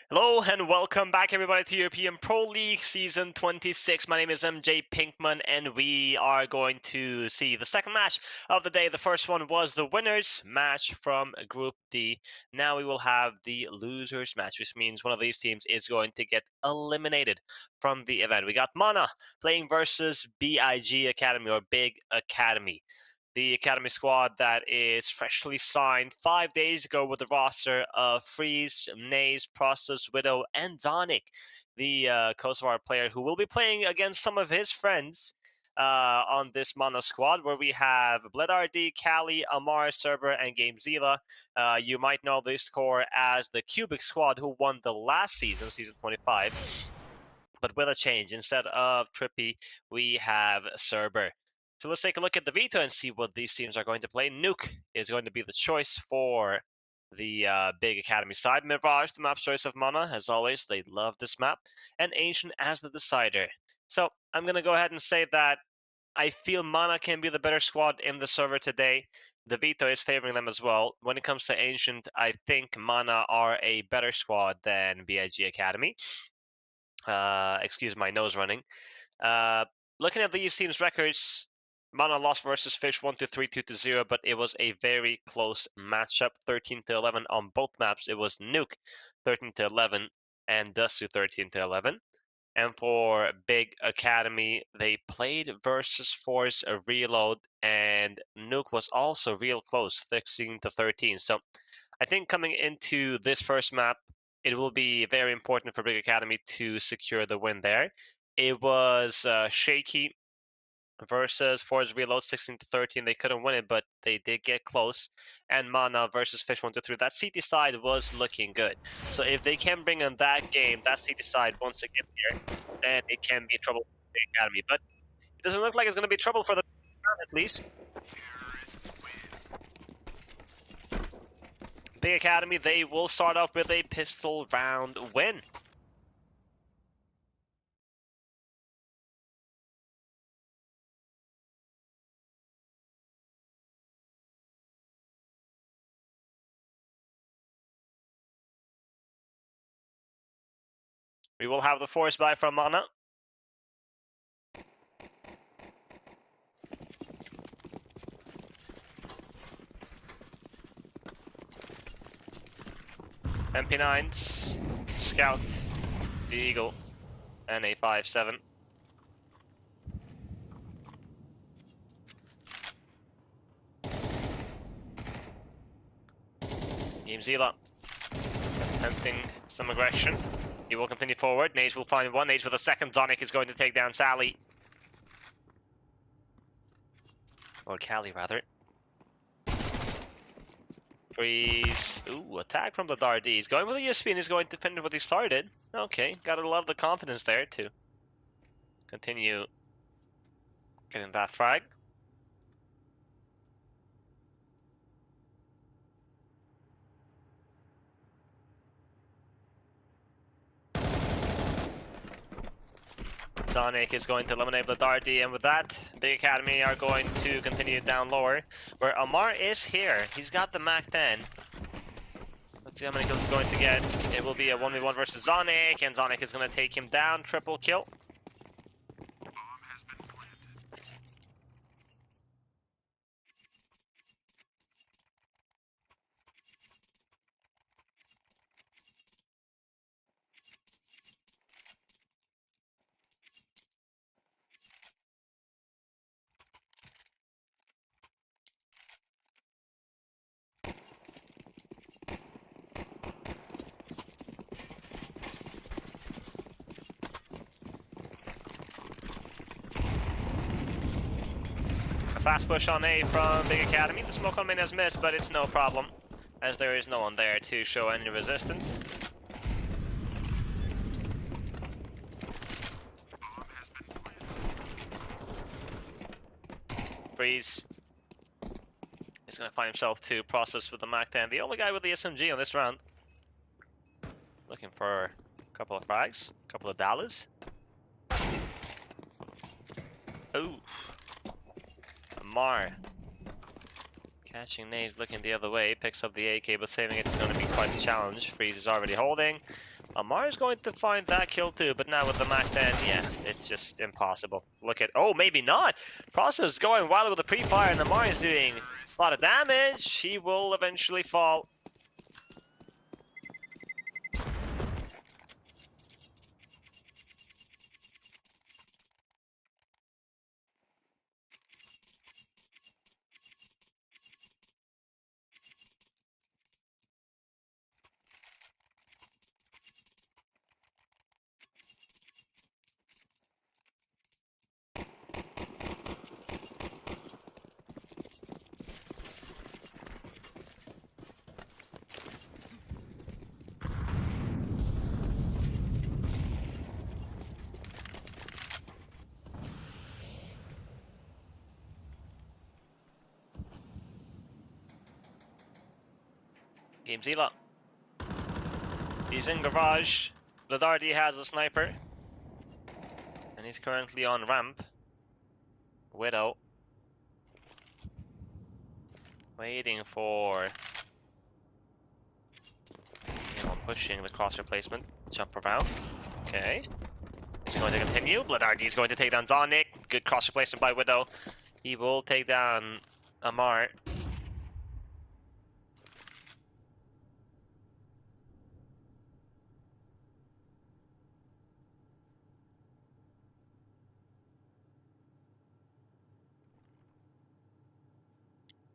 Hello and welcome back everybody to European Pro League Season 26. My name is MJ Pinkman and we are going to see the second match of the day. The first one was the winners match from Group D. Now we will have the losers match, which means one of these teams is going to get eliminated from the event. We got Mana playing versus BIG Academy or Big Academy. The Academy squad that is freshly signed 5 days ago with the roster of Freeze, Naze, Process, Widow, and Zonic, the Kosovar player who will be playing against some of his friends on this Mono squad, where we have BledRD, Kali, Amar, Cerber, and GameZilla. You might know this core as the Cubic squad who won the last season, Season 25. But with a change, instead of Trippy, we have Cerber. So let's take a look at the veto and see what these teams are going to play. Nuke is going to be the choice for the Big Academy side. Mirage, the map choice of Mana, as always. They love this map. And Ancient as the decider. So I'm going to go ahead and say that I feel Mana can be the better squad in the server today. The veto is favoring them as well. When it comes to Ancient, I think Mana are a better squad than BIG Academy. Excuse my nose running. Looking at these teams' records, Mana lost versus Fish 1-3, 2-0, but it was a very close matchup, 13-11 on both maps. It was Nuke 13-11 and Dustu 13-11. And for Big Academy, they played versus Force a Reload, and Nuke was also real close, 16-13. So I think coming into this first map, it will be very important for Big Academy to secure the win there. It was shaky versus Forge Reload 16-13. They couldn't win it, but they did get close. And Mana versus Fish 1-3. That CT side was looking good. So if they can bring on that game, that CT side once again here, then it can be trouble for Big Academy. But it doesn't look like it's going to be trouble for the at least. Big Academy, they will start off with a pistol round win. We will have the force buy from Mana. MP9s, Scout, the Eagle, and a 5-7. GameZilla attempting some aggression. He will continue forward. Nage will find one. Nage with a second. Zonic is going to take down Sally. Or Kali, rather. Freeze. Ooh, attack from the Dardy. He's going with the USP and he's going to finish what he started. Okay, gotta love the confidence there to continue getting that frag. Zonic is going to eliminate Bladardi, and with that, Big Academy are going to continue down lower, where Amar is here. He's got the Mac 10. Let's see how many kills he's going to get. It will be a 1v1 versus Zonic, and Zonic is going to take him down. Triple kill. Fast push on A from Big Academy. The smoke on main has missed, but it's no problem, as there is no one there to show any resistance. Freeze. He's going to find himself to process with the Mac 10. The only guy with the SMG on this round. Looking for a couple of frags, a couple of dollars. Ooh. Amar catching Naze, looking the other way, picks up the AK, but saving it is going to be quite a challenge. Freeze is already holding. Amar is going to find that kill too, but now with the Mac 10, yeah, it's just impossible. Look at, oh, maybe not. Process is going wild with the pre-fire, and Amar is doing a lot of damage. He will eventually fall. Game Zila. He's in garage. Ladardi has a sniper. And he's currently on ramp. Widow. Waiting for... pushing the cross replacement. Jump around. Okay. He's going to continue. Ladardi is going to take down Zonic. Good cross replacement by Widow. He will take down Amar.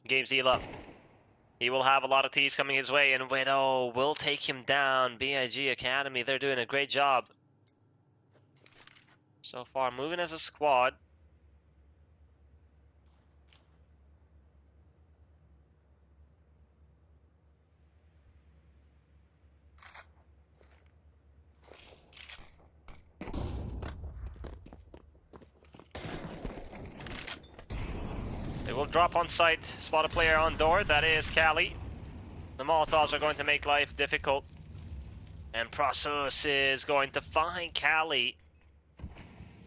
Game Zila. He will have a lot of T's coming his way, and Widow will take him down. BIG Academy, they're doing a great job so far, moving as a squad. They will drop on site, spot a player on door, that is Cali. The Molotovs are going to make life difficult. And Process is going to find Cali.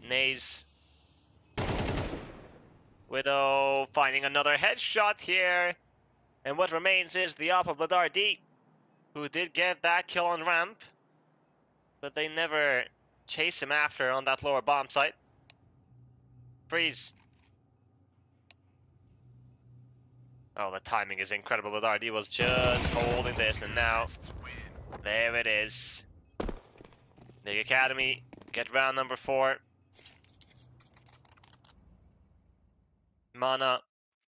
Naze. Widow finding another headshot here. And what remains is the op of Ladardi, who did get that kill on ramp. But they never chase him after on that lower bomb site. Freeze. Oh, the timing is incredible. Ladardi was just holding this, and now there it is. Big Academy get round number 4. Mana,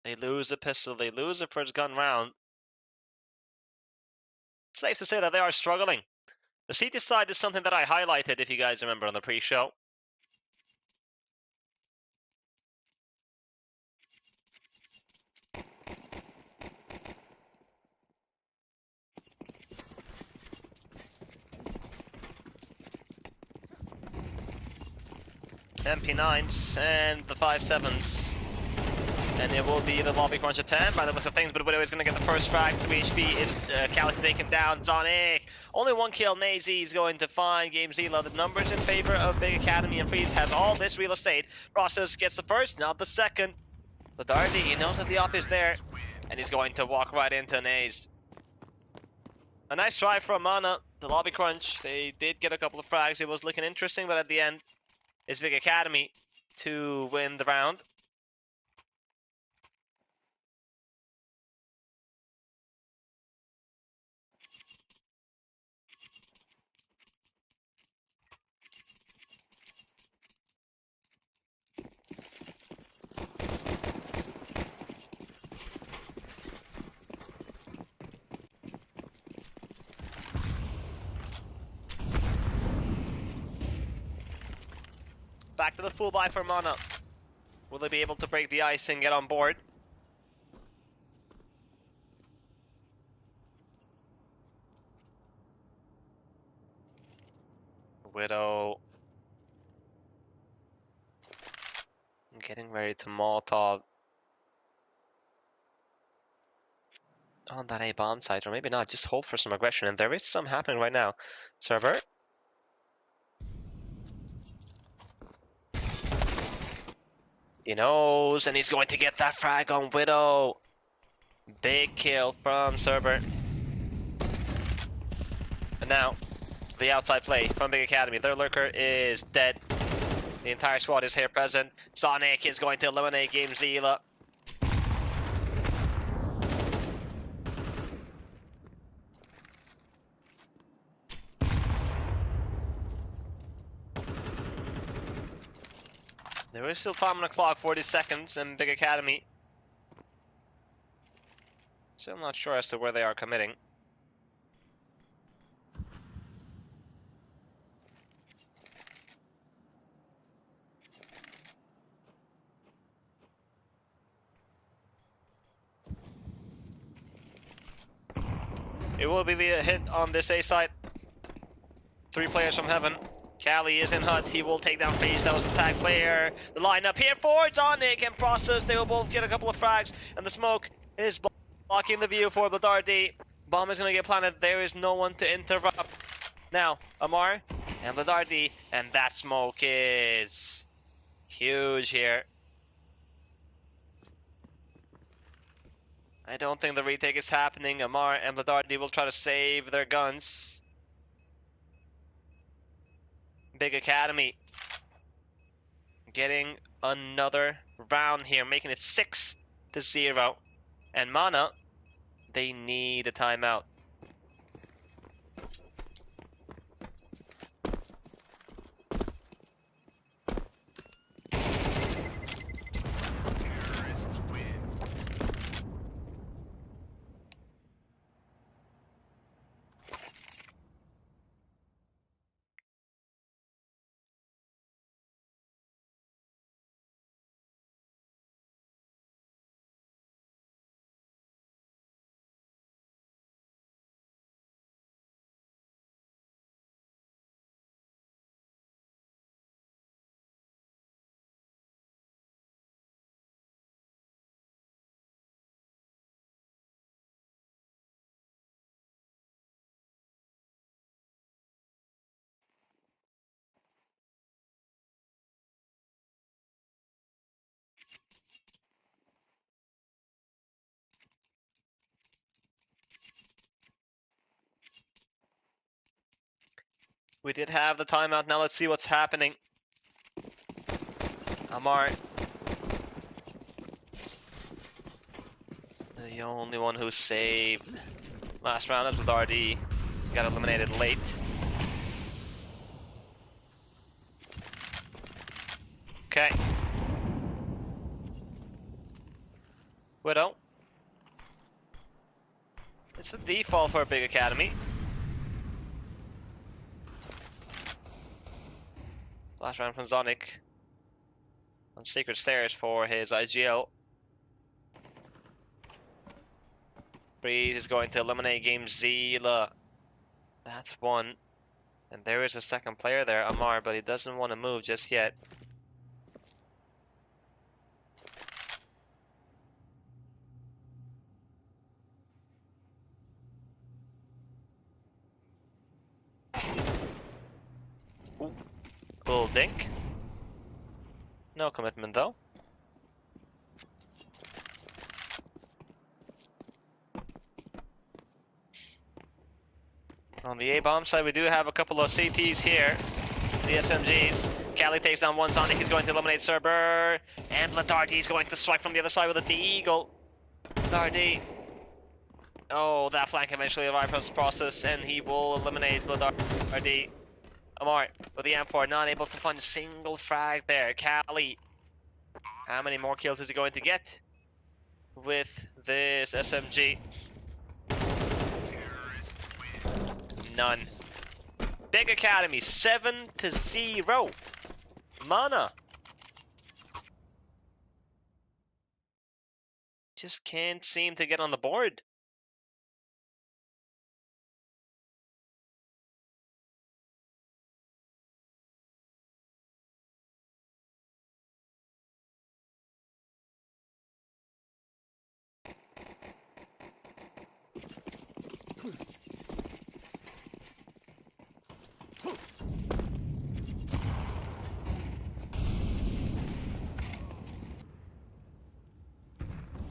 they lose a pistol, they lose the first gun round. It's safe to say that they are struggling. The CT side is something that I highlighted, if you guys remember, on the pre-show. MP9s and the 5.7s. And it will be the lobby crunch attempt by the list of things, but Widow is going to get the first frag. 3 HP is Cali to take him down. Zonic, only 1 kill. Nazy is going to find Game Zila. The numbers in favor of Big Academy, and Freeze has all this real estate. Process gets the first, not the second. Ladardi, he knows that the op is there, and he's going to walk right into Naze. A nice try from Mana. The lobby crunch, they did get a couple of frags. It was looking interesting, but at the end, it's Big Academy to win the round. Back to the full buy for Mana. Will they be able to break the ice and get on board? Widow getting ready to Molotov on that A bomb site, or maybe not, just hope for some aggression, and there is some happening right now. Server. He knows, and he's going to get that frag on Widow. Big kill from Server. And now, The outside play from Big Academy. Their lurker is dead. The entire squad is here present. Sonic is going to eliminate Game Zila. There is still time on the clock, 40 seconds, and Big Academy. Still not sure as to where they are committing. It will be the hit on this A side. 3 players from heaven. Cali is in hut. He will take down Phage. That was the tag player. The lineup here for Donic and Process. They will both get a couple of frags. And the smoke is blocking the view for Bladardi. Bomb is going to get planted. There is no one to interrupt. Now, Amar and Bladardi. And that smoke is huge here. I don't think the retake is happening. Amar and Bladardi will try to save their guns. Big Academy getting another round here, making it 6-0. And Mana, they need a timeout. We did have the timeout. Now let's see what's happening. Amar, the only one who saved last round is with RD. Got eliminated late. Okay. Widow. It's a default for a Big Academy. Last round from Zonic. On Secret Stairs for his IGL. Freeze is going to eliminate Game Zila. That's one. And there is a second player there, Amar, but he doesn't want to move just yet. Ooh. Little dink. No commitment though. On the A-bomb side, we do have a couple of CTs here. The SMGs. Cali takes down one Sonic. He's going to eliminate Cerber. And Bladardi is going to swipe from the other side with a D-Eagle. Bladardi. Oh, that flank eventually arrived from this process, and he will eliminate Bladardi. Amar with the M4, not able to find a single frag there. Cali. How many more kills is he going to get with this SMG? None. Big Academy 7-0. Mana just can't seem to get on the board.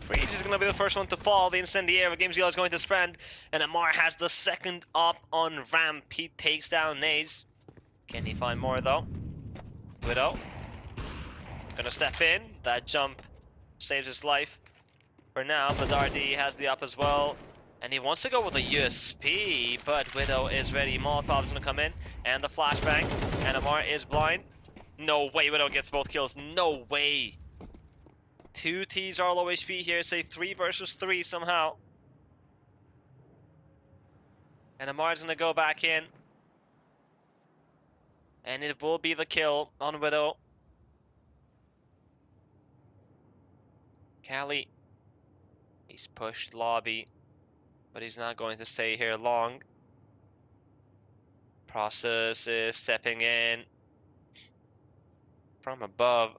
Freeze is going to be the first one to fall. The incendiary GameZilla is going to spend, and Amar has the second up on ramp. He takes down Naze. Can he find more though? Widow gonna step in. That jump saves his life for now, but Dardy has the up as well. And he wants to go with a USP, but Widow is ready. Molotov's gonna come in, and the flashbang. And Amar is blind. No way, Widow gets both kills. No way. 2 Ts are low HP here. Say 3 versus 3 somehow. And Amar's gonna go back in. And it will be the kill on Widow. Callie. He's pushed lobby, but he's not going to stay here long. Process is stepping in from above.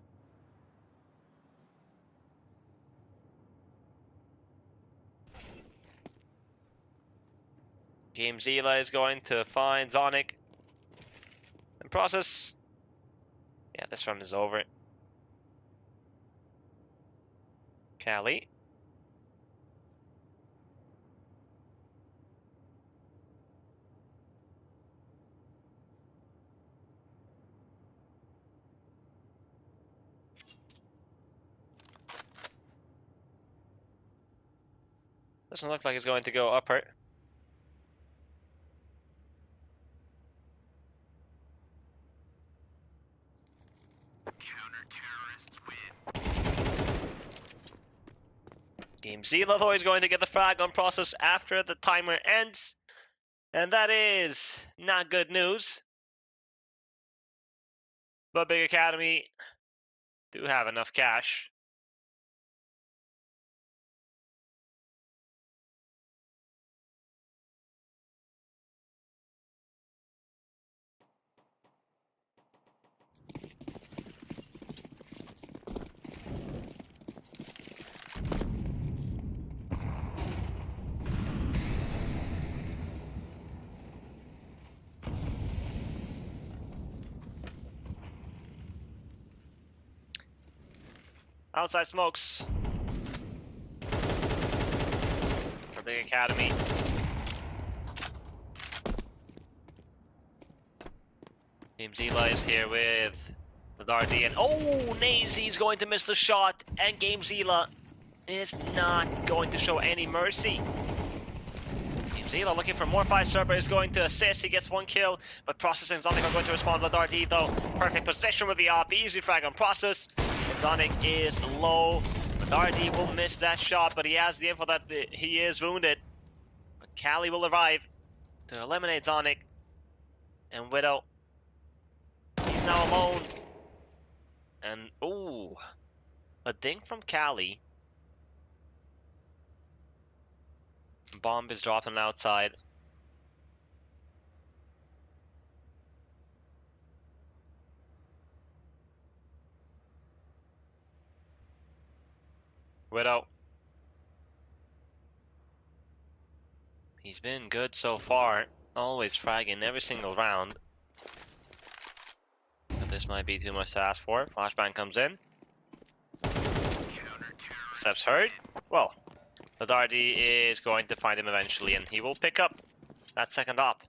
GameZilla is going to find Zonic. And Process. Yeah, this run is over. Callie. Doesn't look like he's going to go upper. GameZilla though is going to get the frag on Process after the timer ends. And that is not good news. But Big Academy do have enough cash. Outside smokes for Big Academy. GameZilla is here with Dardy, and oh, Nazy's going to miss the shot, and GameZilla is not going to show any mercy. GameZilla looking for more 5-star, but is going to assist. He gets 1 kill, but Process and Zonic are going to respond with Dardy though. Perfect position with the op, easy frag on Process. And Zonic is low. Dardy will miss that shot, but he has the info that he is wounded. But Callie will arrive to eliminate Zonic. And Widow, he's now alone. And ooh, a ding from Callie. Bomb is dropped on the outside. Widow. He's been good so far, always fragging every single round. But this might be too much to ask for. Flashbang comes in. Steps heard. Well, the Dardy is going to find him eventually, and he will pick up that second op.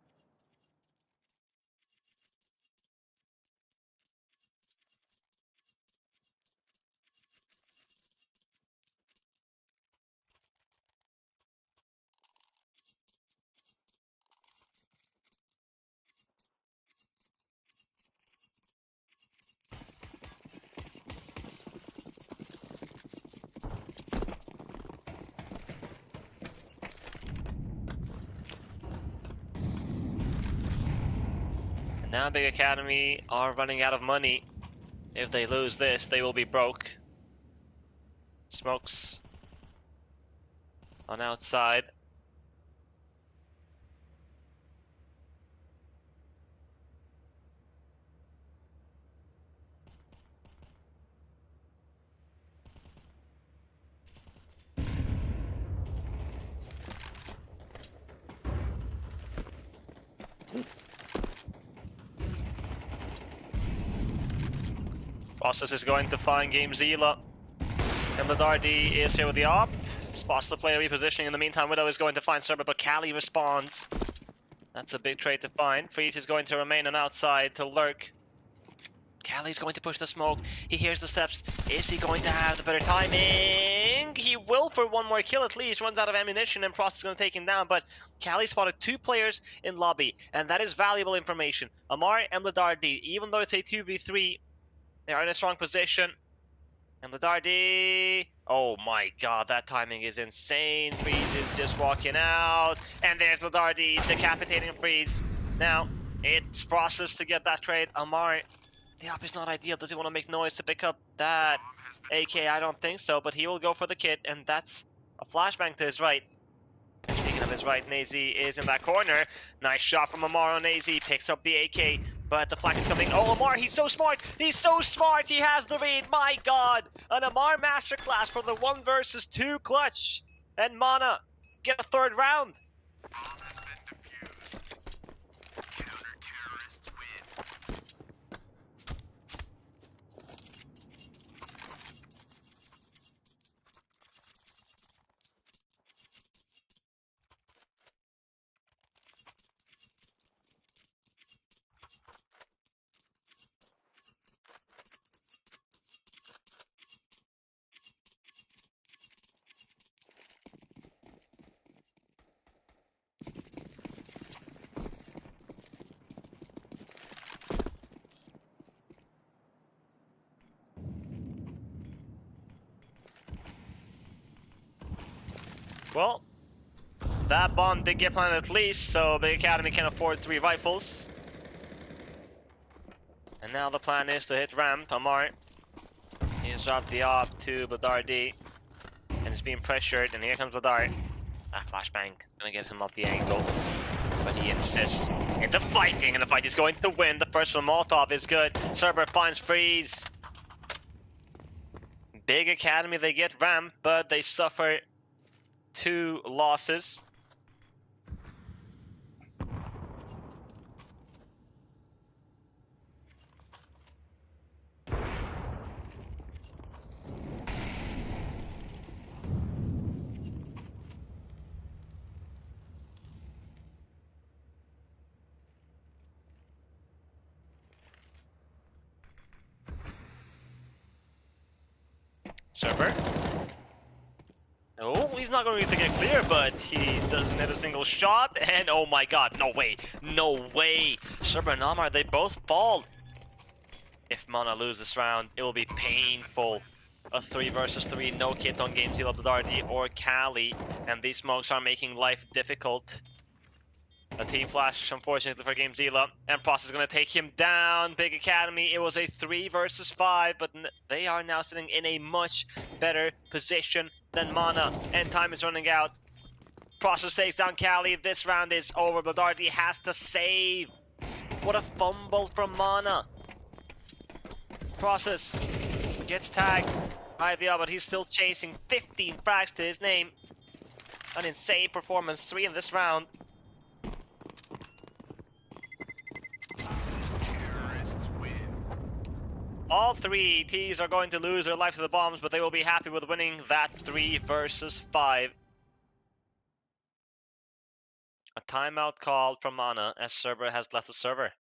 Now Big Academy are running out of money. If they lose this, they will be broke. Smokes on outside. Process is going to find GameZilla. And Ladardi is here with the op. Spots the player repositioning. In the meantime, Widow is going to find Serber, but Kali responds. That's a big trade to find. Freeze is going to remain on outside to lurk. Kali's going to push the smoke. He hears the steps. Is he going to have the better timing? He will for one more kill at least. Runs out of ammunition and Prost is going to take him down. But Kali spotted 2 players in lobby. And that is valuable information. Amar and Ladardi, even though it's a 2v3, they are in a strong position. And Ladardi... Oh my god, that timing is insane. Freeze is just walking out. And there's Ladardi decapitating Freeze. Now, it's process to get that trade. Amar... The op is not ideal. Does he want to make noise to pick up that AK? I don't think so, but he will go for the kit, and that's a flashbang to his right. Speaking of his right, Nazy is in that corner. Nice shot from Amar on Nazy. Picks up the AK, but the flank is coming. Oh, Amar, he's so smart. He's so smart. He has the read. My god. An Amar masterclass for the 1 versus 2 clutch. And Mana get a 3rd round. Well, that bomb did get planted at least, so the Academy can afford 3 rifles. And now the plan is to hit ramp. Amar, he's dropped the op to Ladardi, and is being pressured, and here comes Ladar. That flashbang is gonna get him up the angle, but he insists into fighting, and the fight is going to win. The first from Molotov is good. Serber finds Freeze. Big Academy, they get ramp, but they suffer 2 losses. Server. Oh, he's not going to get clear, but he doesn't hit a single shot. And oh my god, no way. No way. Serber and Amar, they both fall. If Mana loses this round, it will be painful. A 3 versus 3, no kit on game 2 of the Dardy or Kali. And these smokes are making life difficult. A team flash, unfortunately, for Game Zila. And Prost is going to take him down. Big Academy, it was a 3 versus 5, but they are now sitting in a much better position than Mana. And time is running out. Prost takes down Kali. This round is over. Bladardi has to save. What a fumble from Mana. Process gets tagged by the other, but he's still chasing 15 frags to his name. An insane performance, 3 in this round. All 3 Ts are going to lose their life to the bombs, but they will be happy with winning that 3 versus 5. A timeout called from Mana as Server has left the server.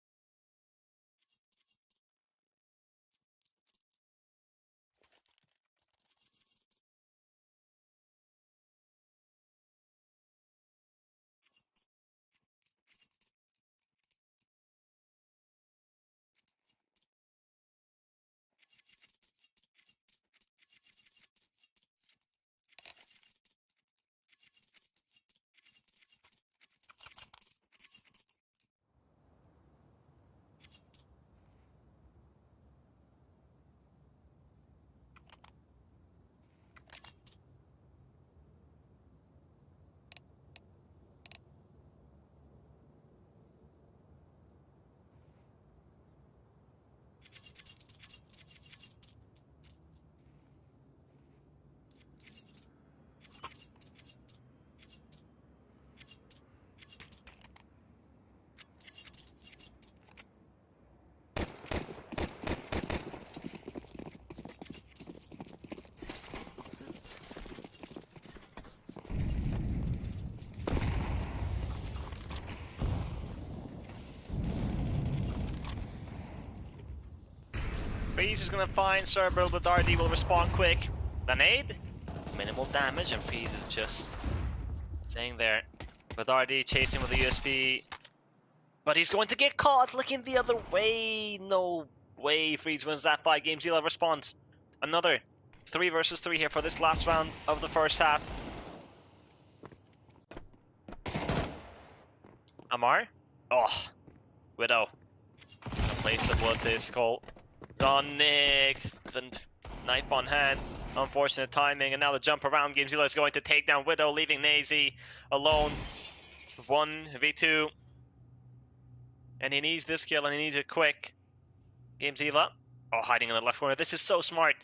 Freeze is gonna find Cerberus, but RD will respond quick. The nade, minimal damage, and Freeze is just staying there. With RD chasing with the USP, but he's going to get caught looking the other way. No way, Freeze wins that fight. Game Zilla responds. Another 3 versus 3 here for this last round of the first half. Amar? Oh, Widow. A place of blood this call. Zonic, the knife on hand. Unfortunate timing, and now the jump around. Game Zilla is going to take down Widow, leaving Nazy alone. 1v2. And he needs this kill, and he needs it quick. Game Zilla. Oh, hiding in the left corner. This is so smart.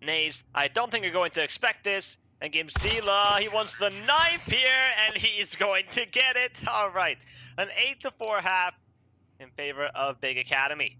Naze, I don't think you're going to expect this. And Game Zilla, he wants the knife here, and he's going to get it. All right, an 8-4 half in favor of Big Academy.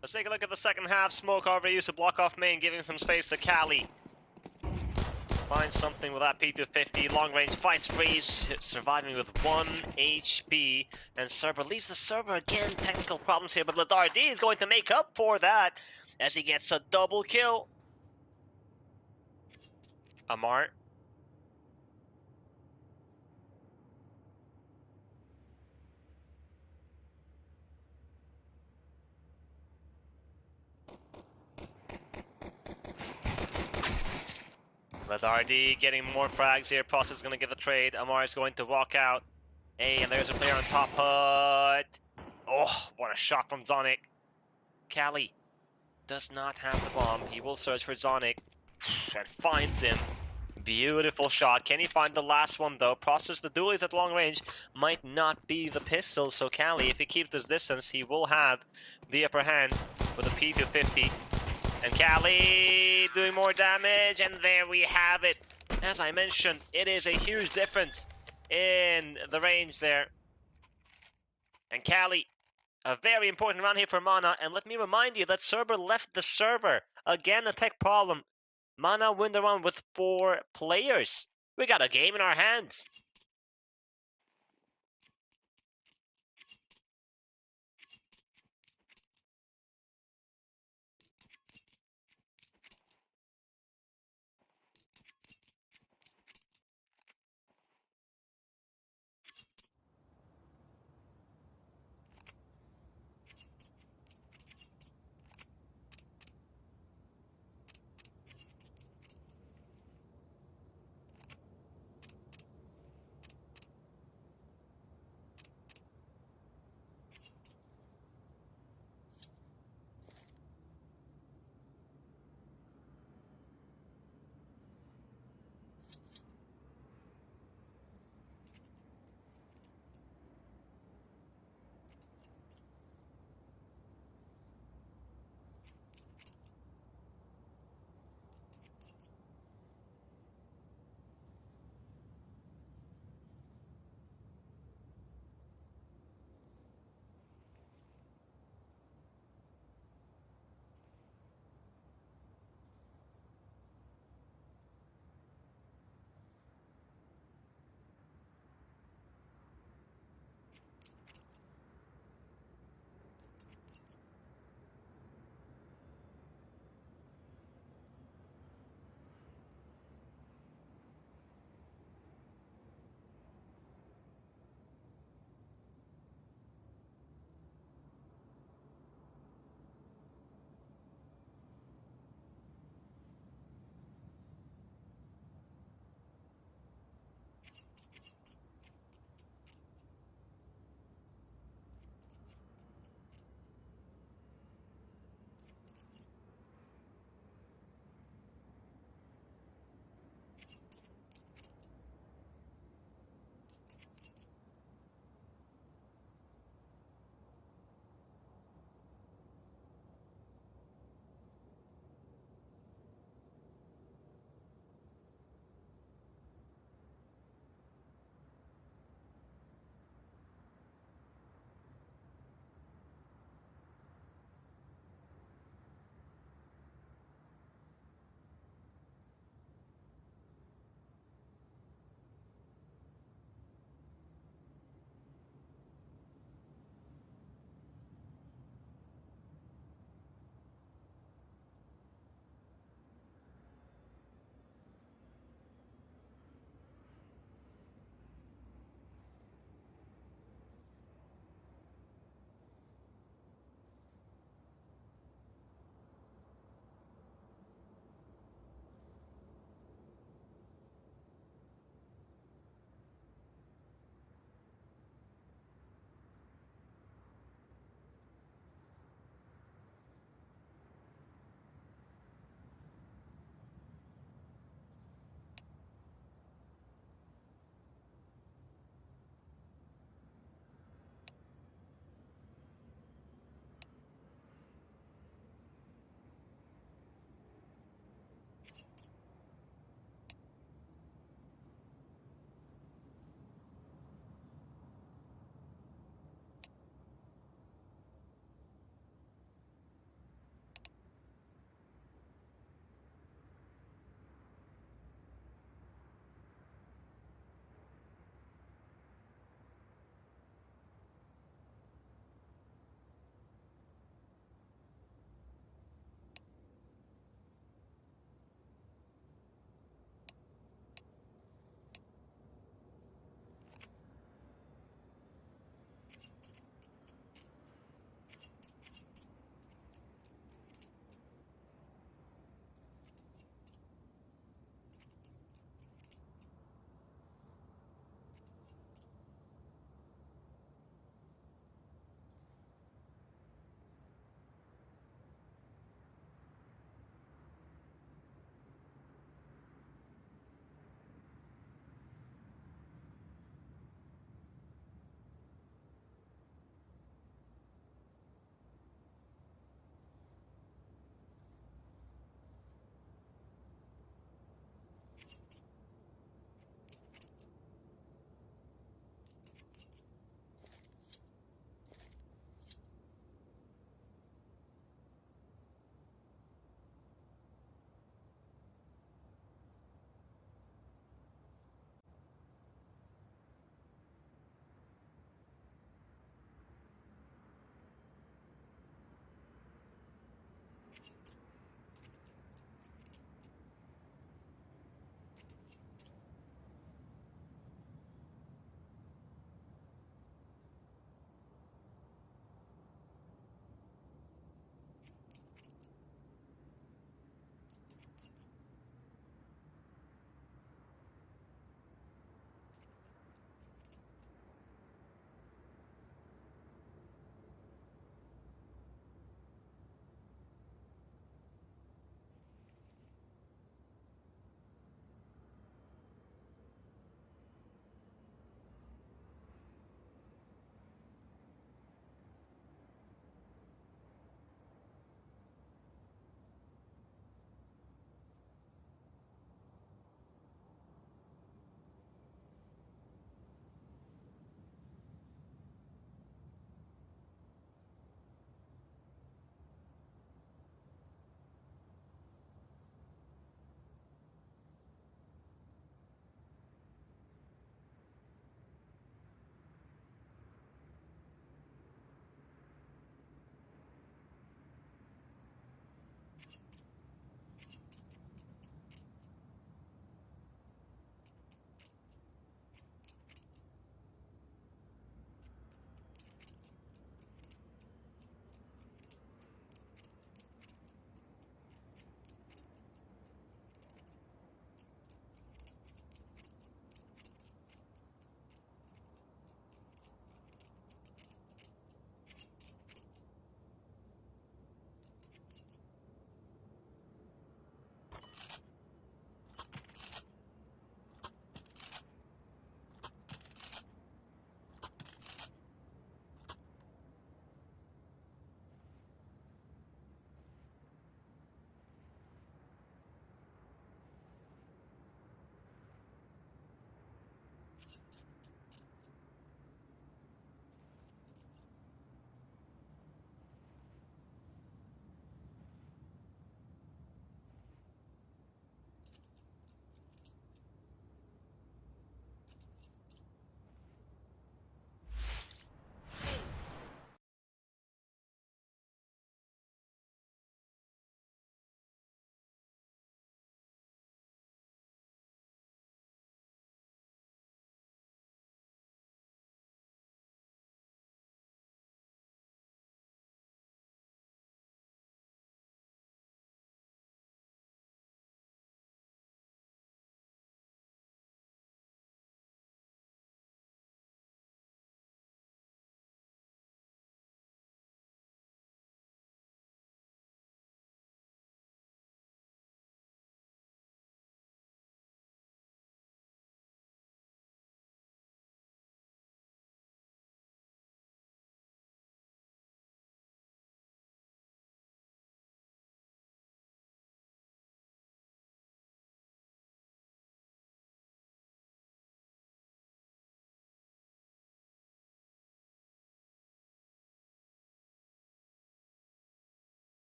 Let's take a look at the second half. Smoke already used to block off main, giving some space to Kali. Finds something with that P250. Long range fights Freeze, surviving with 1 HP. And Server leaves the server again. Technical problems here, but Ladar D is going to make up for that as he gets a double kill. Amar. Lazardi getting more frags here. Process is going to get the trade. Amar is going to walk out. Hey, and there's a player on top hut. Oh, what a shot from Zonic. Kali does not have the bomb. He will search for Zonic and finds him. Beautiful shot. Can he find the last one though? Process, the duelies at long range might not be the pistol. So Kali, if he keeps this distance, he will have the upper hand with a P250. And Kali doing more damage, and there we have it. As I mentioned, it is a huge difference in the range there. And Kali, a very important round here for Mana. And let me remind you that Cerber left the server. Again, a tech problem. Mana win the round with 4 players. We got a game in our hands.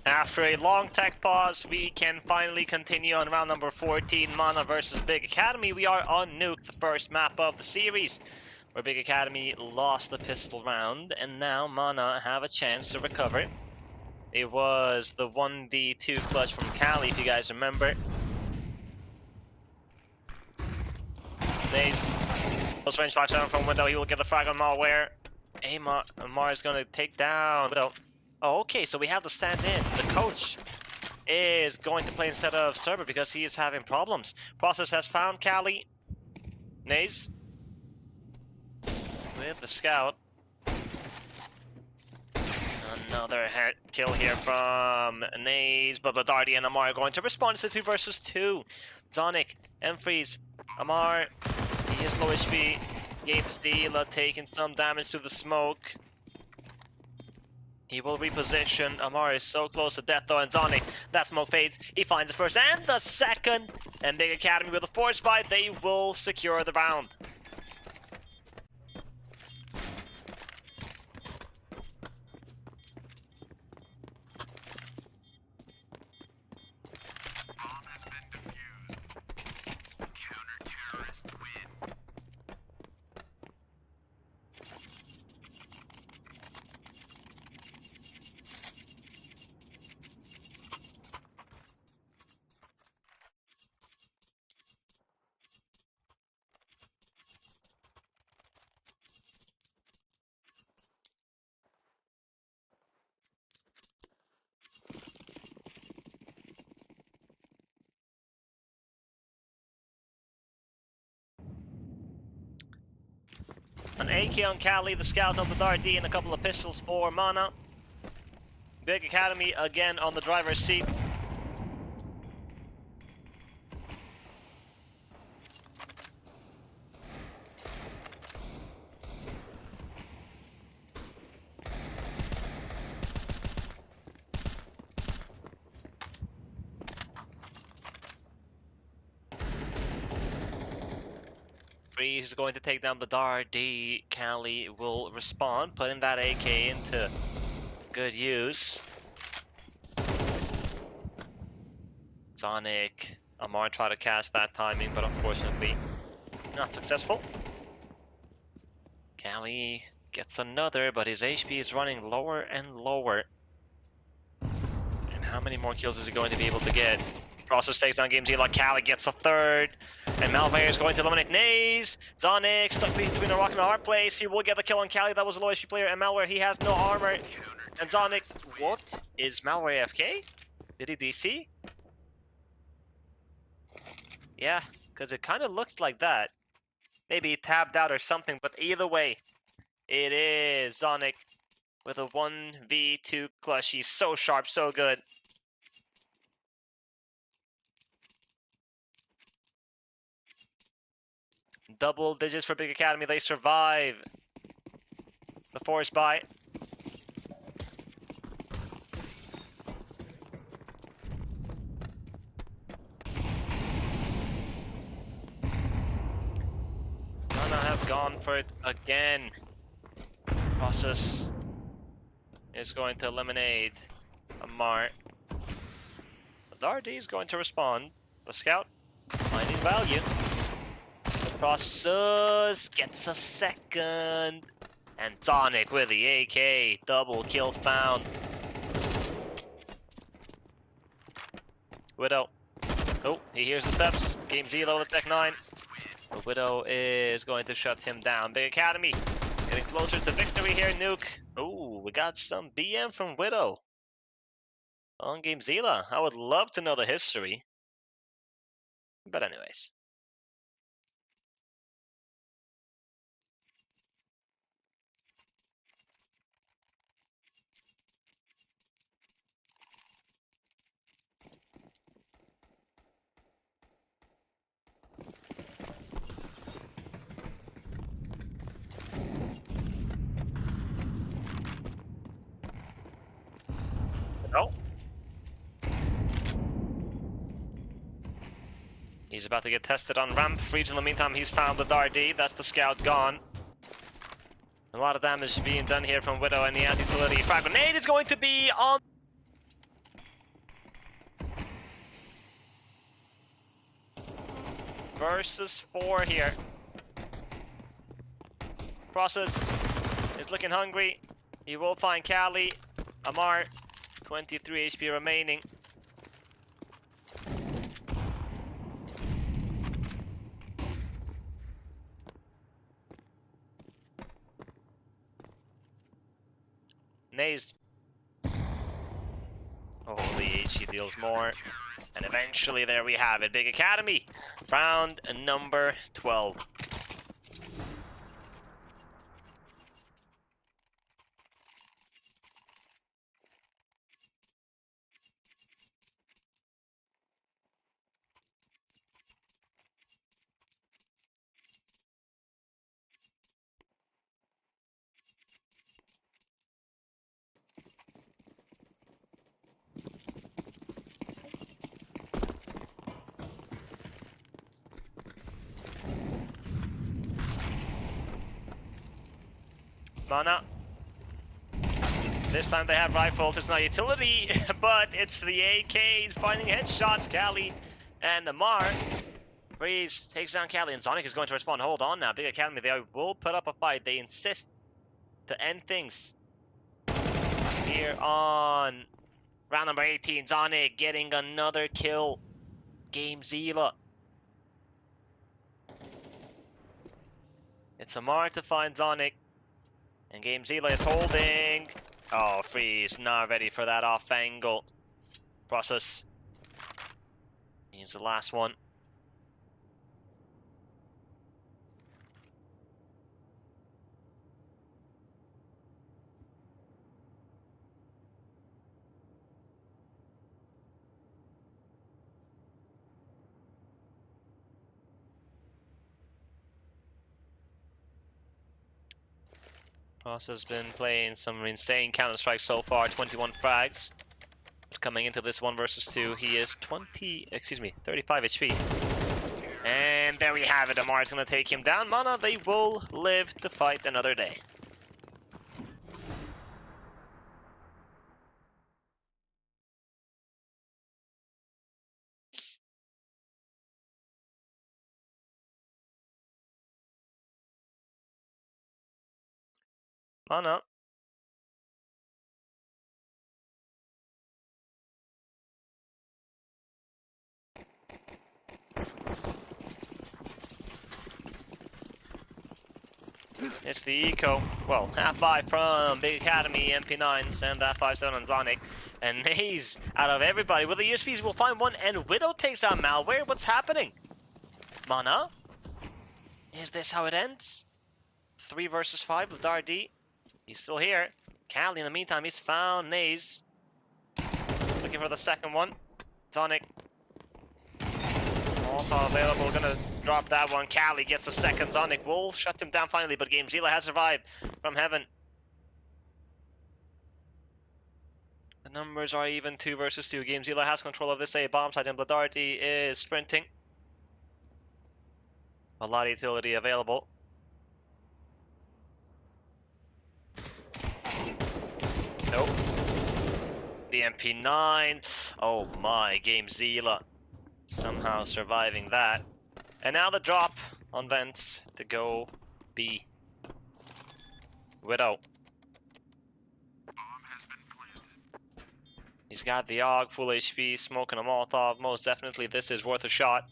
After a long tech pause, we can finally continue on round number 14, Mana versus Big Academy. We are on Nuke, the first map of the series, where Big Academy lost the pistol round, and now Mana have a chance to recover. It was the 1v2 clutch from Cali, if you guys remember. Nays, close range 5-7 from window. He will get the frag on Malware. Amar is going to take down Widow. Oh, okay, so we have the stand-in. The coach is going to play instead of Server because he is having problems. Process has found Cali. Nays with the scout. Another hit kill here from Nays, but Bladardi and Amar are going to respond. It's a 2 versus 2. Zonic, Freeze, Amar, he is low HP. Gamezilla taking some damage to the smoke. He will reposition. Amar is so close to death though, and Zonic, that smoke fades. He finds the first and the second. And Big Academy with a force buy, they will secure the round. An AK on Cali, the scout on the Dardy, and a couple of pistols for Mana. Big Academy again on the driver's seat. Freeze is going to take down the Dardy. Cali will respond, putting that AK into good use. Sonic, Amar tried to catch that timing, but unfortunately not successful. Cali gets another, but his HP is running lower and lower. And how many more kills is he going to be able to get? Process takes down Gamezilla. Cali gets a third. And Malware is going to eliminate Nays. Zonic stuck between a rock and a hard place. He will get the kill on Cali. That was a low HP player. And Malware, he has no armor. And Zonic, what? Is Malware AFK? Did he DC? Yeah, because it kind of looked like that. Maybe he tabbed out or something, but either way, it is Zonic with a 1v2 clutch. He's so sharp, so good. Double digits for Big Academy. They survive the force buy. Nana have gone for it again. Process is going to eliminate Amar. The Dardy is going to respond. The scout finding value. Process gets a second. And Sonic with the AK. Double kill found. Widow. Oh, he hears the steps. Gamezilla with Tech 9. The Widow is going to shut him down. Big Academy getting closer to victory here, Nuke. Oh, we got some BM from Widow on Gamezilla. I would love to know the history. But anyways. Oh. He's about to get tested on ramp. Freeze in the meantime, he's found the Dardy. That's the scout gone. A lot of damage being done here from Widow, and he has utility. Frag grenade is going to be on. versus 4 here. Process is looking hungry. He will find Cali. Amar, 23 HP remaining. Naze. Oh, the HE deals more. And eventually there we have it. Big Academy. Round number 12. Mana. This time they have rifles. It's not utility, but it's the AK finding headshots. Cali and Amar. Freeze takes down Cali, and Sonic is going to respond. Hold on now. Big Academy, they will put up a fight. They insist to end things. Here on round number 18, Sonic getting another kill. Game Zila. It's Amar to find Sonic. And Game Zila is holding. Oh, Freeze, not ready for that off angle. Process. He's the last one. Process has been playing some insane Counter-Strike so far, 21 frags. But coming into this 1 versus 2, he is 35 HP. And there we have it, Amar's gonna take him down. Mana, they will live to fight another day. Mana. It's the eco. Well, half 5 from Big Academy, MP9s, and that 5-7 on Sonic. And Naze, out of everybody, with the USPs, will find one, and Widow takes out Malware. What's happening? Mana? Is this how it ends? 3 versus 5 with Dardy. He's still here. Cali, in the meantime, he's found Naze. Looking for the second one. Sonic. Molotov available, gonna drop that one. Cali gets the second. Sonic will shut him down finally, but Game Zila has survived from heaven. The numbers are even 2 versus 2. Game Zila has control of this A bomb site, and Bladarty is sprinting. A lot of utility available. Nope. The MP9. Oh my, Game Zila somehow surviving that. And now the drop on vents to go B. Widow. He's got the AUG, full HP, smoking a Molotov. Most definitely this is worth a shot.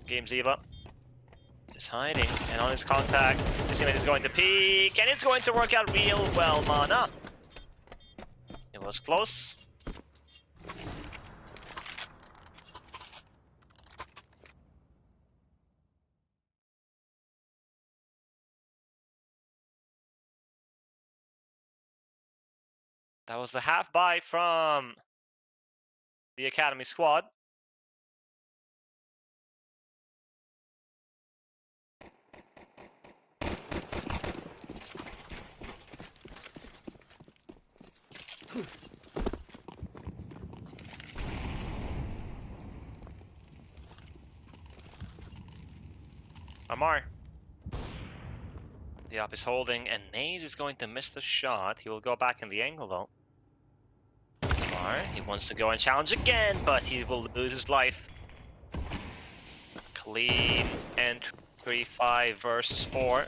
Game Zila just hiding, and on his contact, his teammate is going to peek, and it's going to work out real well, Mana. It was close. That was the half buy from the Academy squad. Amar. The op is holding, and Naze is going to miss the shot. He will go back in the angle, though. He wants to go and challenge again, but he will lose his life. Clean entry 5 versus 4.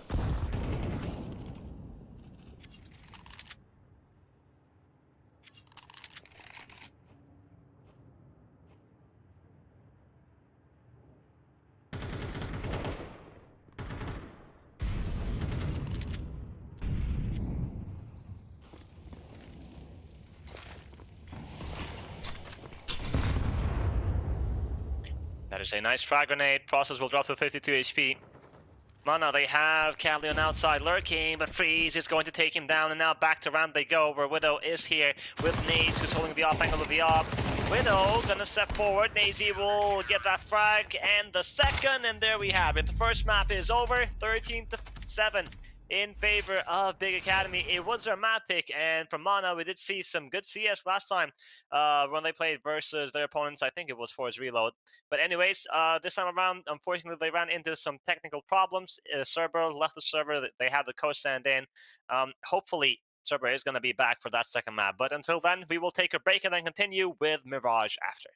That is a nice frag grenade. Process will drop to 52 HP. Mana, they have Cavalion outside lurking, but Freeze is going to take him down, and now back to round they go, where Widow is here with Naze, who's holding the off angle of the op. Widow gonna step forward. Naze will get that frag, and the second, and there we have it. The first map is over, 13-7. In favor of Big Academy. It was their map pick, and from Mana, we did see some good CS last time when they played versus their opponents. I think it was Force Reload. But anyways, this time around, unfortunately, they ran into some technical problems. Cerber left the server. They had the coach stand in. Hopefully, Cerber is going to be back for that second map. But until then, we will take a break and then continue with Mirage after.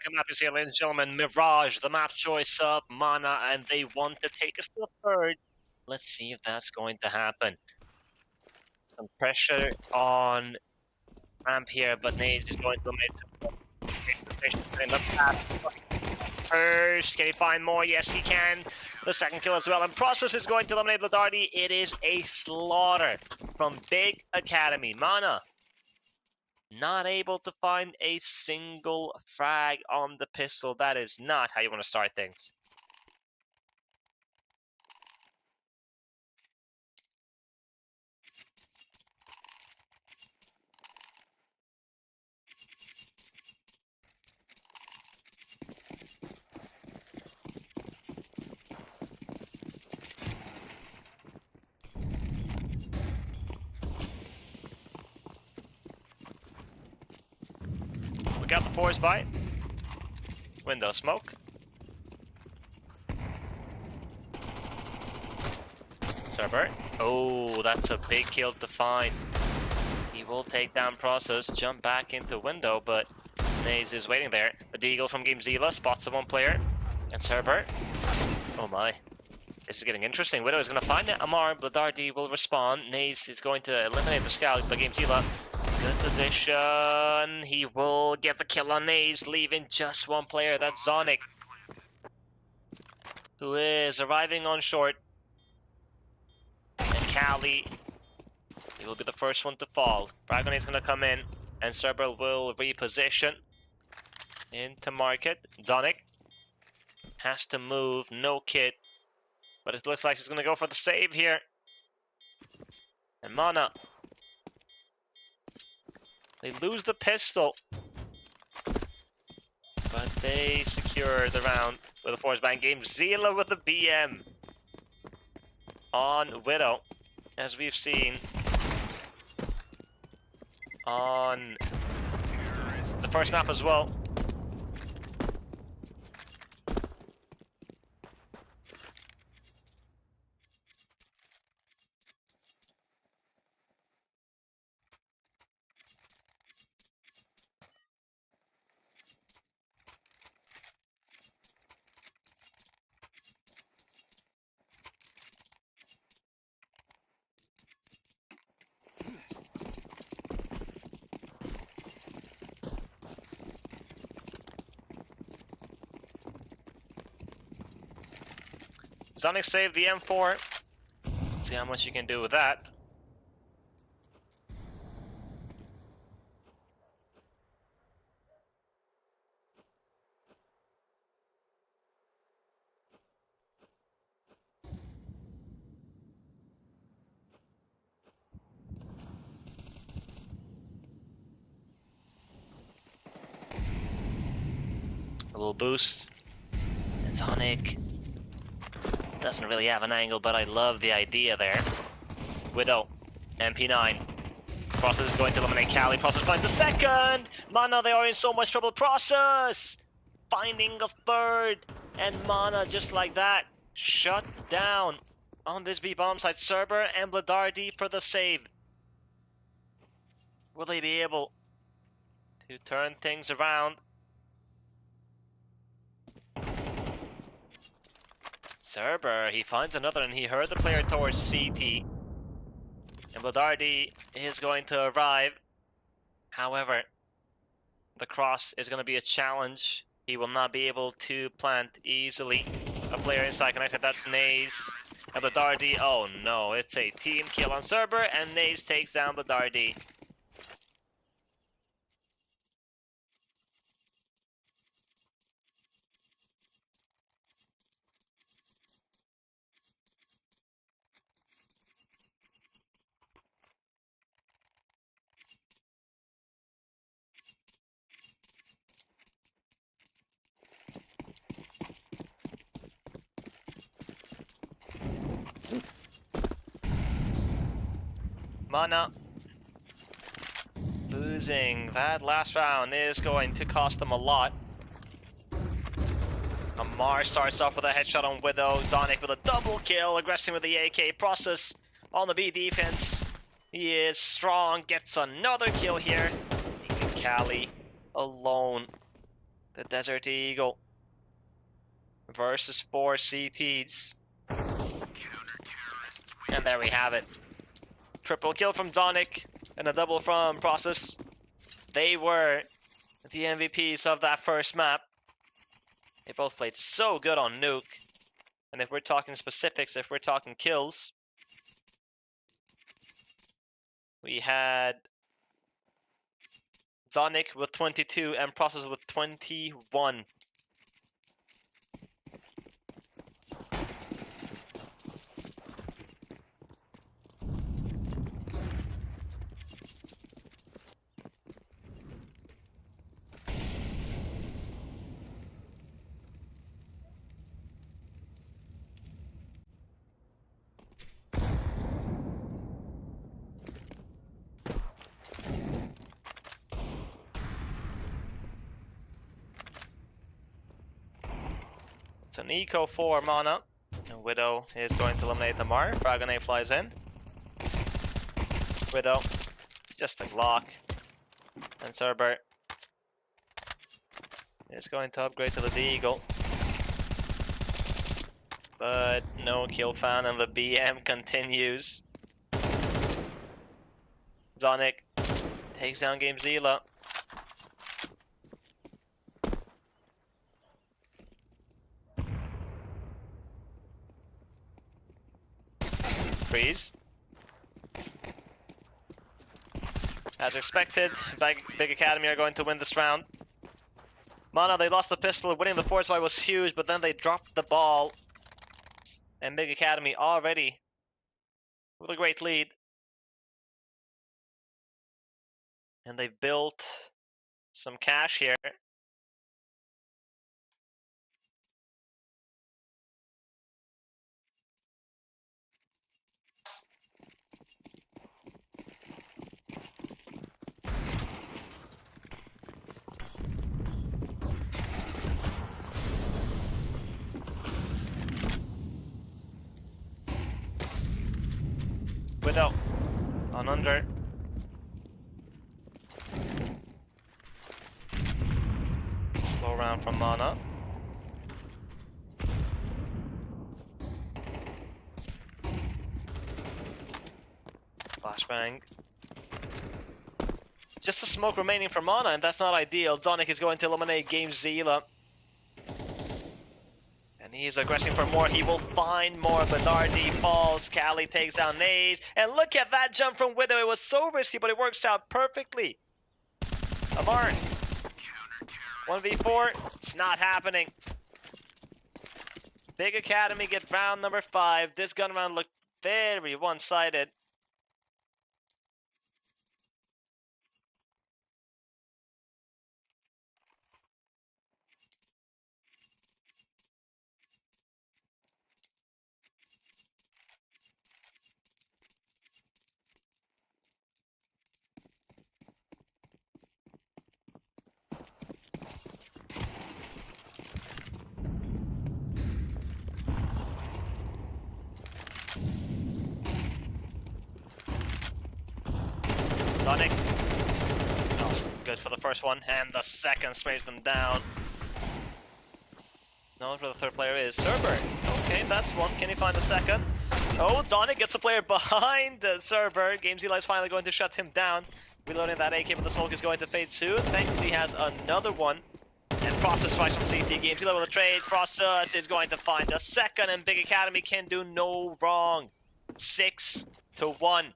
second map is here, ladies and gentlemen. Mirage, the map choice of Mana, and they want to take us to the third. Let's see if that's going to happen. Some pressure on ramp here, but Naze is going to make the path. First, can he find more? Yes, he can. The second kill as well. And Process is going to eliminate Bladardi. It is a slaughter from Big Academy. Mana not able to find a single frag on the pistol. That is not how you want to start things. We got the force bite. Window smoke. Server. Oh, that's a big kill to find. He will take down Process, jump back into window, but Naze is waiting there. The Deagle from Game Zila spots the one player. And Server. Oh my. This is getting interesting. Widow is going to find it. Amar, Bladardi will respond. Naze is going to eliminate the scout, but Game Zila. Good position. He will get the kill on Naze, leaving just one player. That's Zonic, who is arriving on short. And Cali, he will be the first one to fall. Dragon is going to come in, and Cerberus will reposition into market. Zonic has to move. No kit, but it looks like he's going to go for the save here. And Mana. They lose the pistol, but they secure the round with a force bang. Game Zila with the BM on Widow, as we've seen on the first map as well. Zonic saved the M4. Let's see how much you can do with that. A little boost. And Zonic doesn't really have an angle, but I love the idea there. Widow, MP9. Process is going to eliminate Cali. Process finds a second! Mana, they are in so much trouble. Process! Finding a third! And Mana, just like that, shut down on this B bomb site. Cerber and Bladardi for the save. Will they be able to turn things around? Cerber, he finds another, and he heard the player towards CT. And Bladardi is going to arrive. However, the cross is going to be a challenge. He will not be able to plant easily. A player inside connected, that's Naze. And Bladardi, oh no, it's a team kill on Cerber, and Naze takes down Bladardi. Mana losing that last round is going to cost them a lot. Amar starts off with a headshot on Widow. Zonic with a double kill, aggressing with the AK. Process on the B defense. He is strong, gets another kill here. Cali alone The Desert Eagle versus 4 CTs. And there we have it. Triple kill from Zonic and a double from Process. They were the MVPs of that first map. They both played so good on Nuke. And if we're talking specifics, if we're talking kills, we had Zonic with 22 and Process with 21. It's an eco for Mana. And Widow is going to eliminate the Mar. Dragonade flies in. Widow. It's just a Glock. And Cerber is going to upgrade to the Deagle. But no kill found and the BM continues. Zonic takes down Game Zila. Freeze. As expected, Big Academy are going to win this round. Mana, they lost the pistol, winning the force fight was huge, but then they dropped the ball. And Big Academy already with a great lead. And they've built some cash here. Widow on under. Slow round from Mana. Flashbang. Just a smoke remaining for Mana, and that's not ideal. Zonic is going to eliminate Game Zila. And he's aggressing for more. He will find more. Bedardi falls. Cali takes down Naze. And look at that jump from Widow. It was so risky, but it works out perfectly. Amar. 1v4. It's not happening. Big Academy get round number 5. This gun round looked very one-sided. Zonic. Oh, good for the first one, and the second sprays them down. No one for the third player is Cerber. Okay, that's one. Can he find the second? Oh, Zonic gets the player behind the Cerber. Game Zila is finally going to shut him down. Reloading that AK, but the smoke is going to fade soon. Thankfully, he has another one. And Process tries from CT. Game Zila with a trade. Process is going to find the second, and Big Academy can do no wrong. 6-1.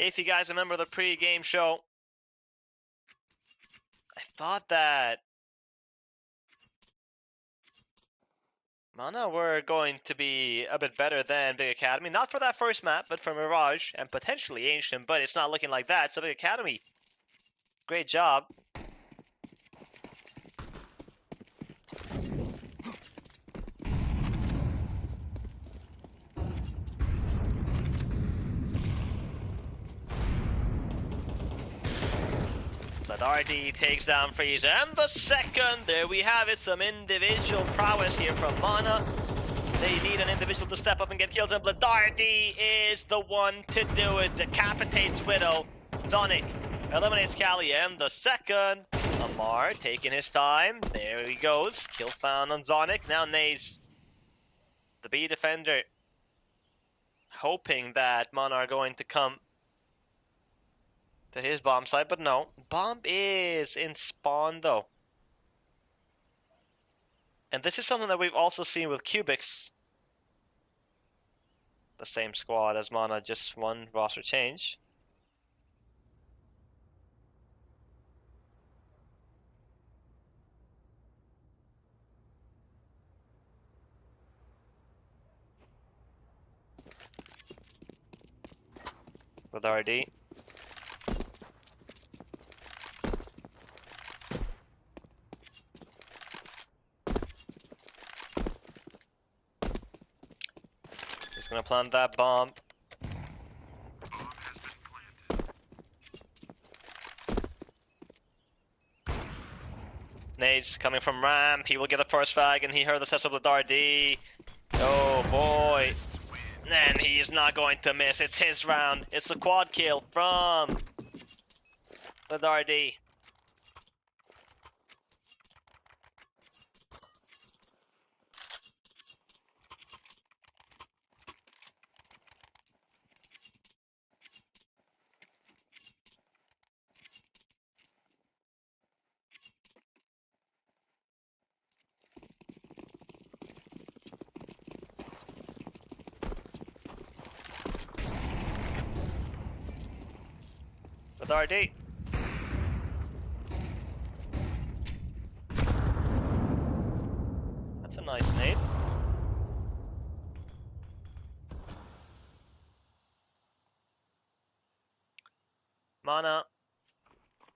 If you guys remember the pre-game show, I thought that Mana were going to be a bit better than Big Academy. Not for that first map, but for Mirage and potentially Ancient, but it's not looking like that. So Big Academy, great job. Bedardi takes down Freeze, and the second, there we have it, some individual prowess here from Mana. They need an individual to step up and get kills, and Bedardi is the one to do it. Decapitates Widow. Zonic eliminates Cali, and the second, Amar taking his time. There he goes. Kill found on Zonic. Now Naze, the B defender, hoping that Mana are going to come to his bomb site, but no. Bomb is in spawn though. And this is something that we've also seen with Cubics. The same squad as Mana, just one roster change. With RD. He's gonna plant that bomb. Nade's coming from ramp. He will get the first frag, and he heard the setup with RD. Oh boy. And he is not going to miss. It's his round. It's a quad kill from the RD. With RD. That's a nice nade. Mana,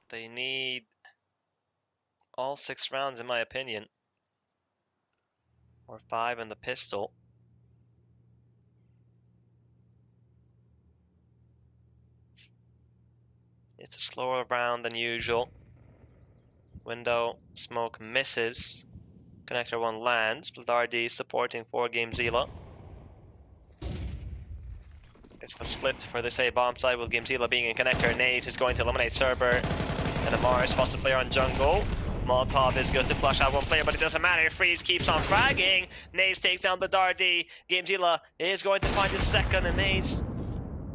they need all 6 rounds in my opinion. Or 5 in the pistol. It's a slower round than usual. Window, smoke misses. Connector 1 lands. Blizzardi supporting 4 game Zila. It's the split for this A bomb side with Game Zila being in connector. Naze is going to eliminate Cerber. And Amar is supposed to player on jungle. Molotov is good to flush out one player, but it doesn't matter. Freeze keeps on fragging. Naze takes down Blizzardi. Game Zila is going to find his second, and Naze.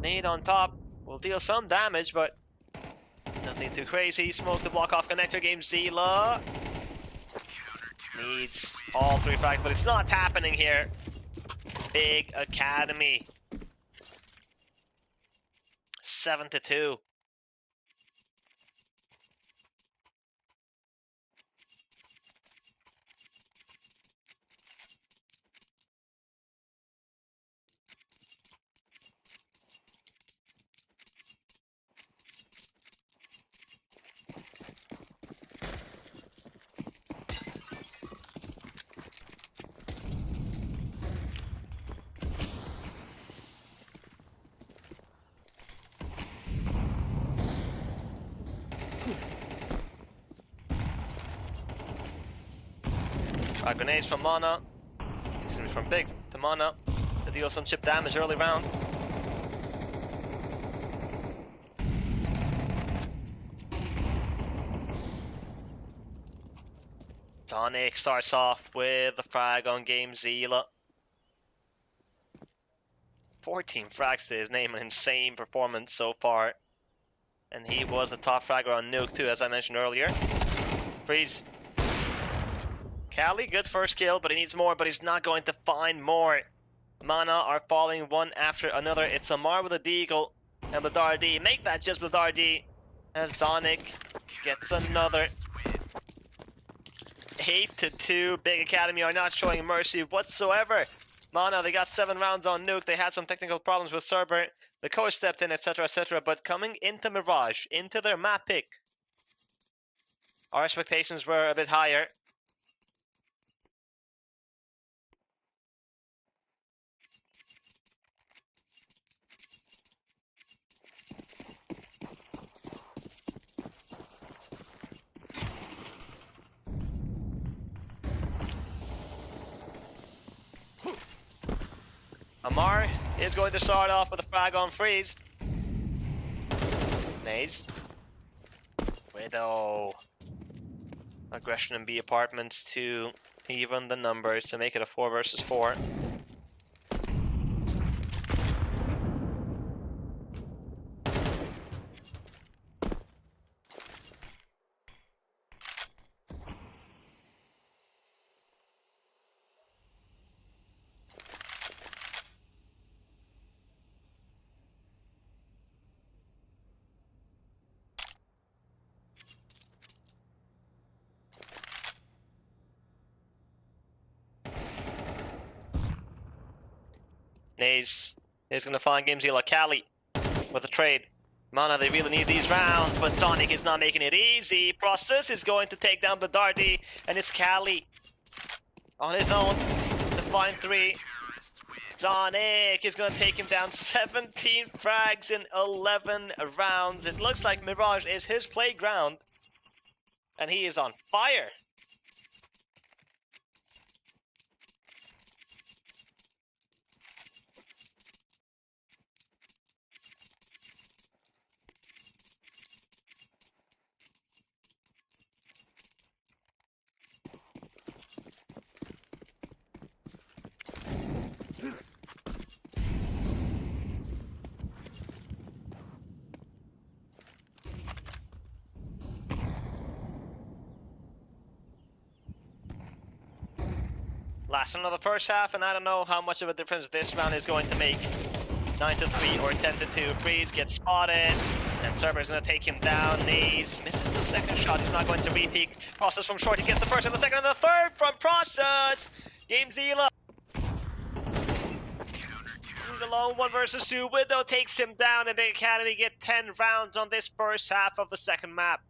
Nade on top will deal some damage, but nothing too crazy. Smoke to block off connector. Game Zila needs all 3 frags, but it's not happening here. Big Academy. 7-2. Grenades from Mana. Excuse me, from Big to Mana to deal some chip damage early round. Sonic starts off with the frag on Game Zila. 14 frags to his name, an insane performance so far. And he was the top fragger on Nuke too, as I mentioned earlier. Freeze. Cali, good first kill, but he needs more, but he's not going to find more. Mana are falling one after another. It's Amar with a deagle and Blizzardi. Make that just Blizzardi. And Sonic gets another. 8-2. Big Academy are not showing mercy whatsoever. Mana, they got 7 rounds on Nuke. They had some technical problems with Cerber. The coach stepped in, etc., etc. But coming into Mirage, into their map pick, our expectations were a bit higher. Amar is going to start off with a frag on Freeze. Naze. Widow. Aggression in B apartments to even the numbers to make it a 4 versus 4. Naze is going to find GameZilla Cali with a trade. Mana, they really need these rounds, but Sonic is not making it easy. Process is going to take down Badardi, and it's Cali on his own to find 3. Sonic is going to take him down 17 frags in 11 rounds. It looks like Mirage is his playground, and he is on fire. Last round of the first half, and I don't know how much of a difference this round is going to make. 9-3 or 10-2. Freeze gets spotted, and Cerber's going to take him down. Naze misses the second shot. He's not going to re-peek. Process from short. He gets the first and the second and the third from Process. GameZilla. He's alone 1 versus 2. Widow takes him down, and the Academy get 10 rounds on this first half of the second map.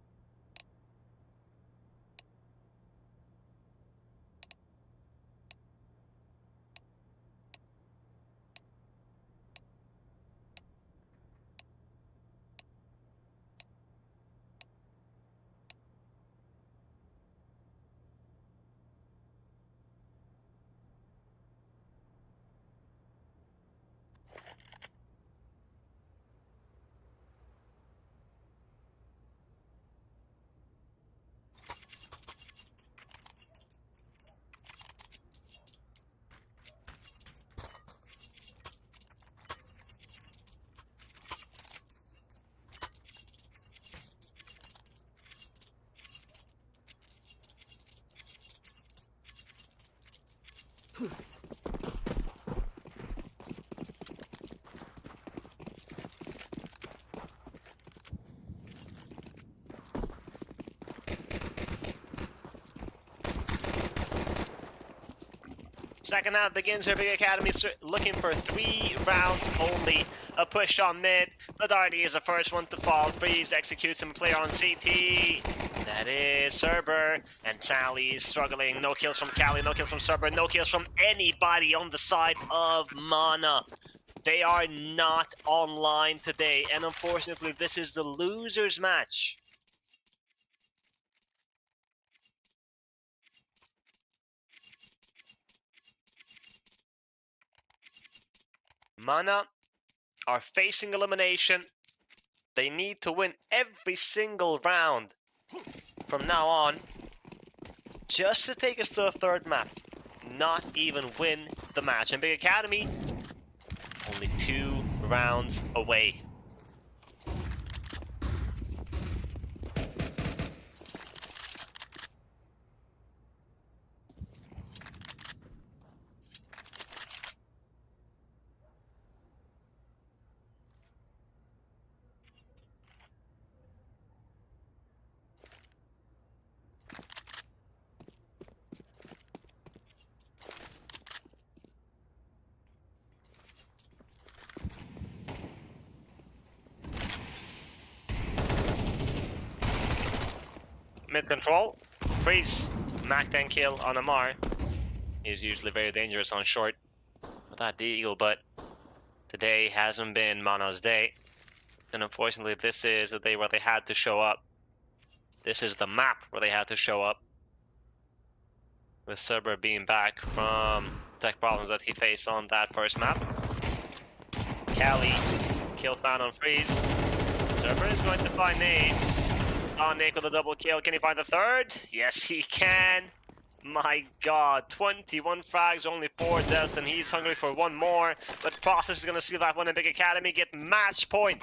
Second half begins here. Big Academy looking for 3 rounds only. A push on mid. Badardi is the first one to fall. Freeze executes some player on CT. That is Cerber. And Sally is struggling. No kills from Cali, no kills from Cerber, no kills from anybody on the side of Mana. They are not online today. And unfortunately, this is the loser's match. Mana are facing elimination. They need to win every single round from now on just to take us to the third map. Not even win the match. And Big Academy, only 2 rounds away. Mid control, freeze, Mac 10 kill on Amar. He's usually very dangerous on short with that deagle, but today hasn't been Mana's day. And unfortunately, this is the day where they had to show up. This is the map where they had to show up. With Cerber being back from tech problems that he faced on that first map. Cali, kill found on freeze. Cerber is going to find nades. Nick with a double kill. Can he find the third? Yes, he can. My god, 21 frags, only 4 deaths, and he's hungry for one more. But Process is going to steal that one in Big Academy, get match point.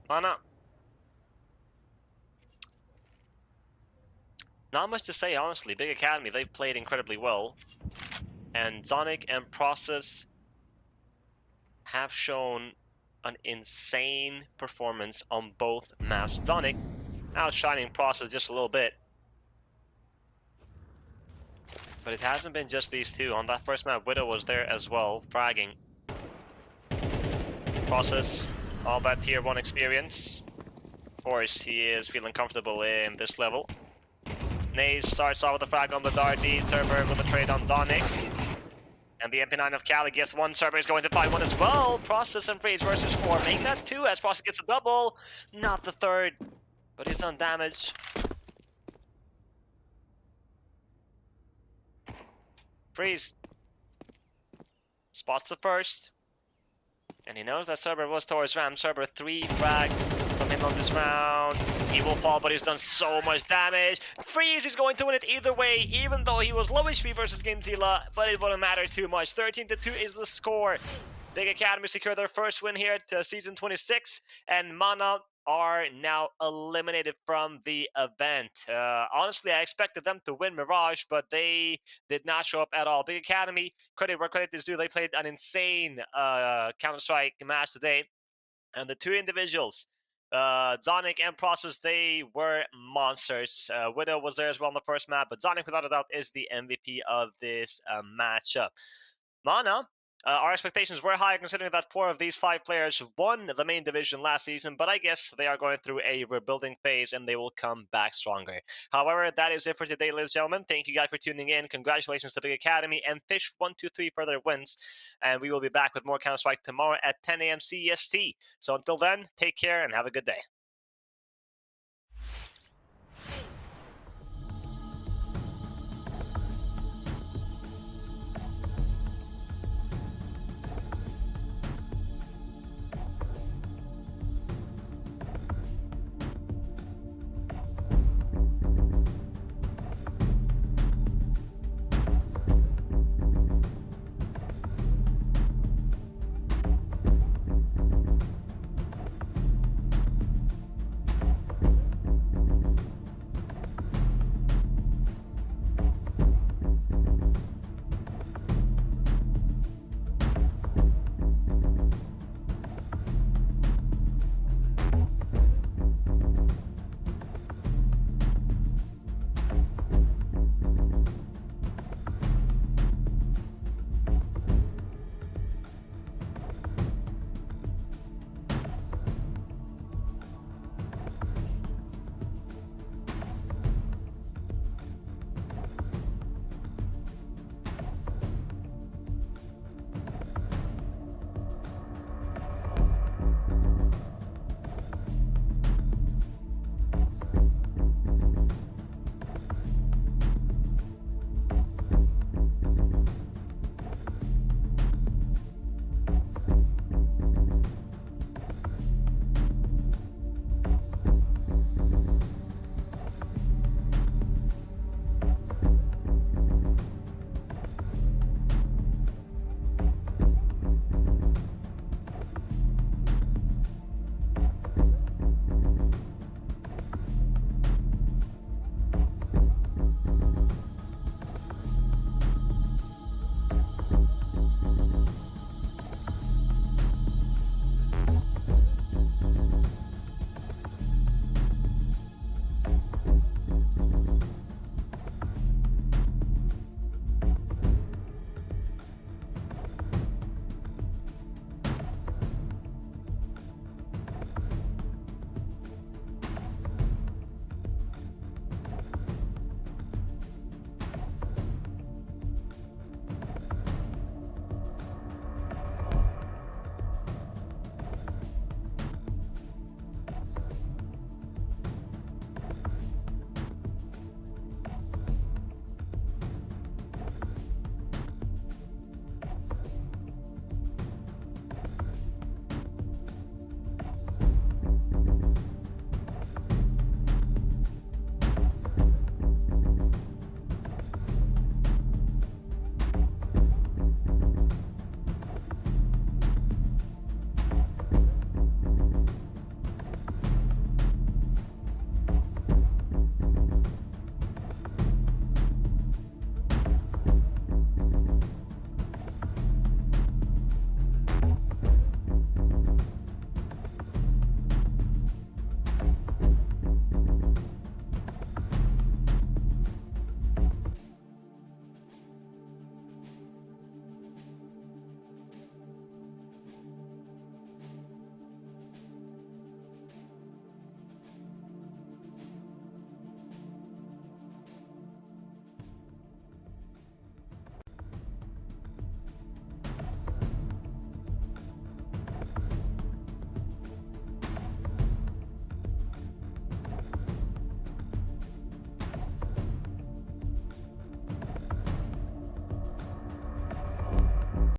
Mana. Not much to say, honestly. Big Academy, they've played incredibly well. And Zonic and Process have shown an insane performance on both maps. Zonic outshining Process just a little bit. But it hasn't been just these two. On that first map, Widow was there as well, fragging. Process, all that tier 1 experience. Of course, he is feeling comfortable in this level. Naze starts off with a frag on the Darty. Server with a trade on Zonic. And the MP9 of Cali gets one. Server is going to find one as well. Process and Freeze versus 4. Make that 2 as Process gets a double. Not the third, but he's done damage. Freeze spots the first. And he knows that Cerber was towards Ram. Cerber 3 frags from him on this round. He will fall, but he's done so much damage. Freeze is going to win it either way, even though he was low HP versus Gamezilla, but it wouldn't matter too much. 13-2 is the score. Big Academy secure their first win here at Season 26, and Mana are now eliminated from the event. Honestly, I expected them to win Mirage, but they did not show up at all. Big Academy, credit where credit is due. They played an insane Counter-Strike match today. And the two individuals, Zonic and Process, they were monsters. Widow was there as well on the first map, but Zonic, without a doubt, is the MVP of this matchup. Mana, our expectations were high considering that 4 of these 5 players won the main division last season, but I guess they are going through a rebuilding phase and they will come back stronger. However, that is it for today, ladies and gentlemen. Thank you guys for tuning in. Congratulations to Big Academy and Fish123 for their wins. And we will be back with more Counter-Strike tomorrow at 10 a.m. CEST. So until then, take care and have a good day.